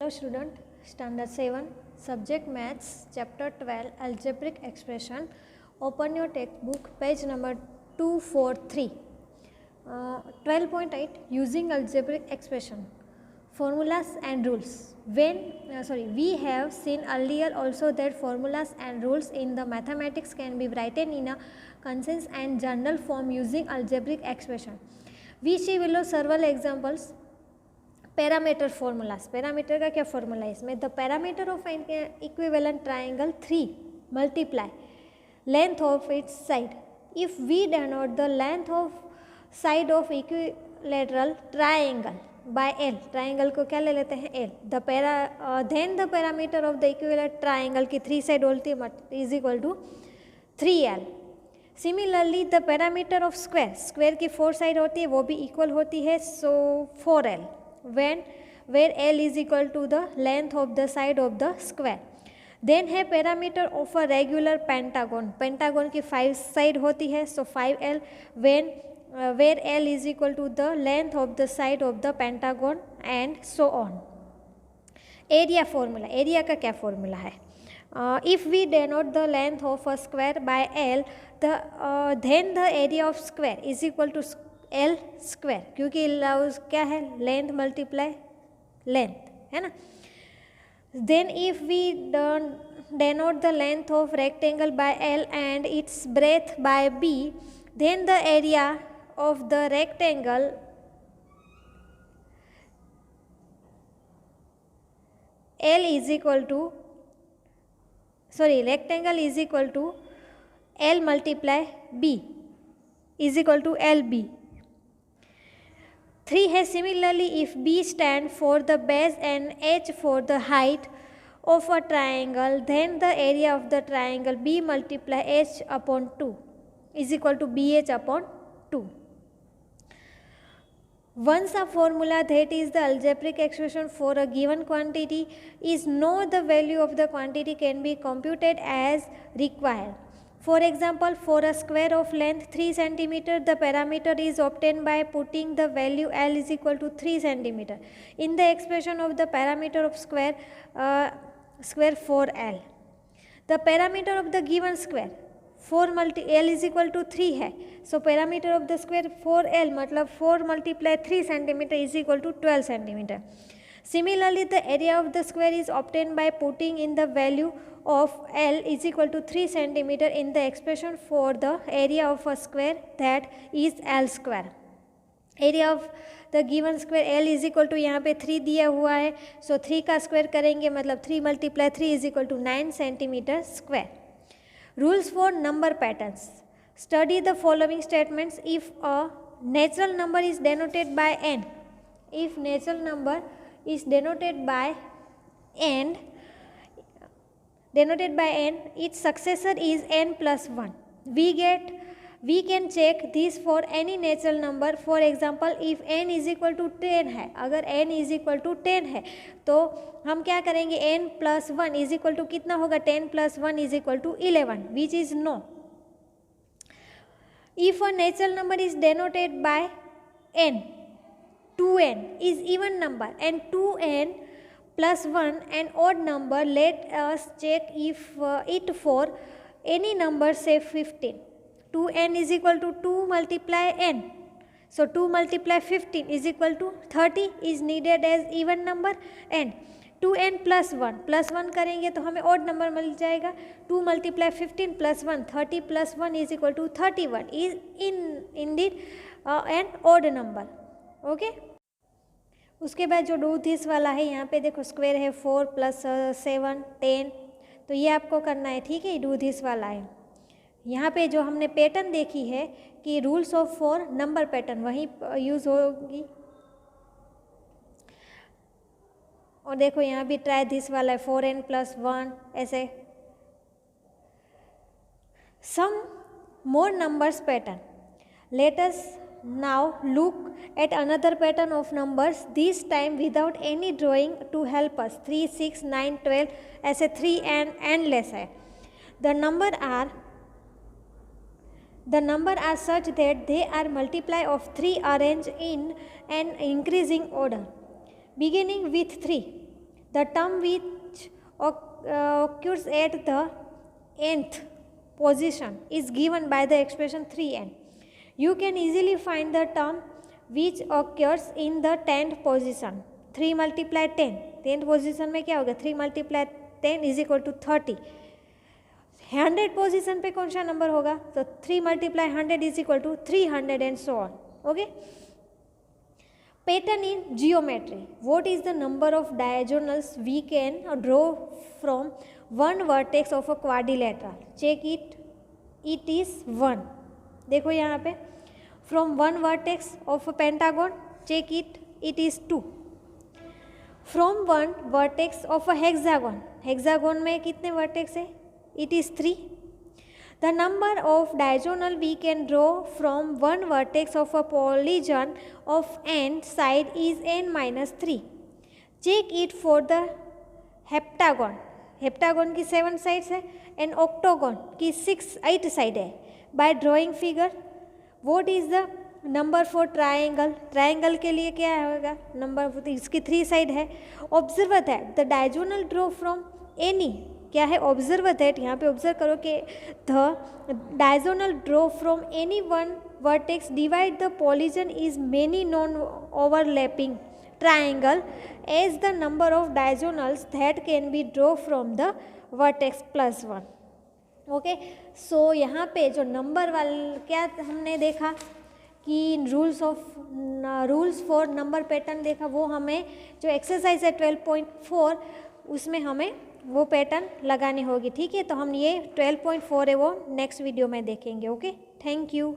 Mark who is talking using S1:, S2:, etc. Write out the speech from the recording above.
S1: Hello student, standard 7, subject maths, chapter 12, algebraic expression. Open your textbook, page number 243. 12.8, using algebraic expression, formulas and rules. We have seen earlier also that formulas and rules in the mathematics can be written in a concise and general form using algebraic expression. We see below several examples. Parameter formulas, parameter का क्या formula है इसमें? The parameter of an equivalent triangle 3 multiply length of its side. If we denote the length of side of equilateral triangle by L, triangle को क्या ले लेते हैं? L. Then the parameter of the equivalent triangle की 3 side होती है is equal to 3l. Similarly the parameter of square, square की 4 side होती है वो भी इक्वल होती है, सो 4l. where L is equal to the length of the side of the square. Then है parameter of a regular pentagon, pentagon की 5 side होती है, so 5L where L is equal to the length of the side of the pentagon and so on. Area formula, area का क्या formula है? If we denote the length of a square by L, then the area of square is equal to L square, क्योंकि क्या है? Length multiply length है ना. Then if we denote the length of rectangle by L and its breadth by B, then the area of the rectangle rectangle is equal to L multiply B is equal to LB. 3 है similarly if B stand for the base and H for the height of a triangle, then the area of the triangle B multiply H upon 2 is equal to BH upon 2. Once a formula, that is the algebraic expression for a given quantity, is known, the value of the quantity can be computed as required. For example, for a square of length 3 cm, the parameter is obtained by putting the value L is equal to 3 cm in the expression of the parameter of square 4L. The parameter of the given square 4 L is equal to 3 है, so parameter of the square 4L मतलब 4 multiply 3 cm is equal to 12 cm. Similarly, the area of the square is obtained by putting in the value of L is equal to 3 cm in the expression for the area of a square, that is L square. Area of the given square L is equal to यहाँ पे 3 दिया हुआ है, so 3 का square करेंगे मतलब 3 multiply 3 is equal to 9 cm square. Rules for number patterns. Study the following statements. If a natural number is denoted by n, if natural number is denoted by n, its successor is n plus 1. We can check this for any natural number. For example, if n is equal to 10 है, अगर n is equal to 10 है तो हम क्या करेंगे? n plus 1 is equal to कितना होगा? 10 plus 1 is equal to 11, which is no. If a natural number is denoted by n, 2n is even number and 2n plus 1 an odd number, let us check if it for any number, say 15. 2n is equal to 2 multiply n, so 2 multiply 15 is equal to 30 is needed as even number, and 2n plus 1 करेंगे तो हमें odd number मिल जाएगा. 2 multiply 15 plus 1, 30 plus 1 is equal to 31 is indeed an odd number. Okay. उसके बाद जो do this वाला है, यहाँ पे देखो स्क्वायर है 4 plus 7 10, तो ये आपको करना है, ठीक है. डू दिस वाला है. यहाँ पे जो हमने पैटर्न देखी है कि रूल्स ऑफ 4 नंबर पैटर्न वही यूज़ होगी. और देखो यहाँ भी ट्राई दिस वाला है 4n plus 1 ऐसे. Some more numbers pattern. Let us now look at another pattern of numbers, this time without any drawing to help us. 3 6 9 12 ऐसे 3 and endless है. The number are such that they are multiply of 3 arranged in an increasing order. Beginning with 3, the term which occurs at the nth position is given by the expression 3n. You can easily find the term which occurs in the 10th position. 3 multiply 10, 10th position में क्या होगा, 3 multiply 10 is equal to 30. 100 position पे कौन सा number होगा, तो 3 multiply 100 is equal to 300 and so on. Okay. Pattern in geometry. What is the number of diagonals we can draw from one vertex of a quadrilateral? Check it. It is 1. देखो यहाँ पे from one vertex of a pentagon, check it. It is 2. From one vertex of a hexagon, hexagon में कितने vertex है? It is 3. The number of diagonal we can draw from one vertex of a polygon of n side is n minus 3. Check it for the heptagon. Heptagon की 7 sides है and octagon की 8 side है. By drawing figure, what is the number for triangle? Triangle के लिए क्या होगा number, इसकी 3 side है. Observe that the diagonal draw from any क्या है, ऑब्जर्व दैट, यहाँ पे ऑब्जर्व करो कि the diagonal draw from any one vertex divide the polygon is many non overlapping triangle as the number of diagonals that can be draw from the vertex plus 1. Okay, so यहाँ पे जो number वाला क्या हमने देखा कि rules for number pattern देखा, वो हमें जो एक्सरसाइज है 12.4 उसमें हमें वो पैटर्न लगानी होगी. ठीक है, तो हम ये 12.4 है वो नेक्स्ट वीडियो में देखेंगे. Okay, thank you.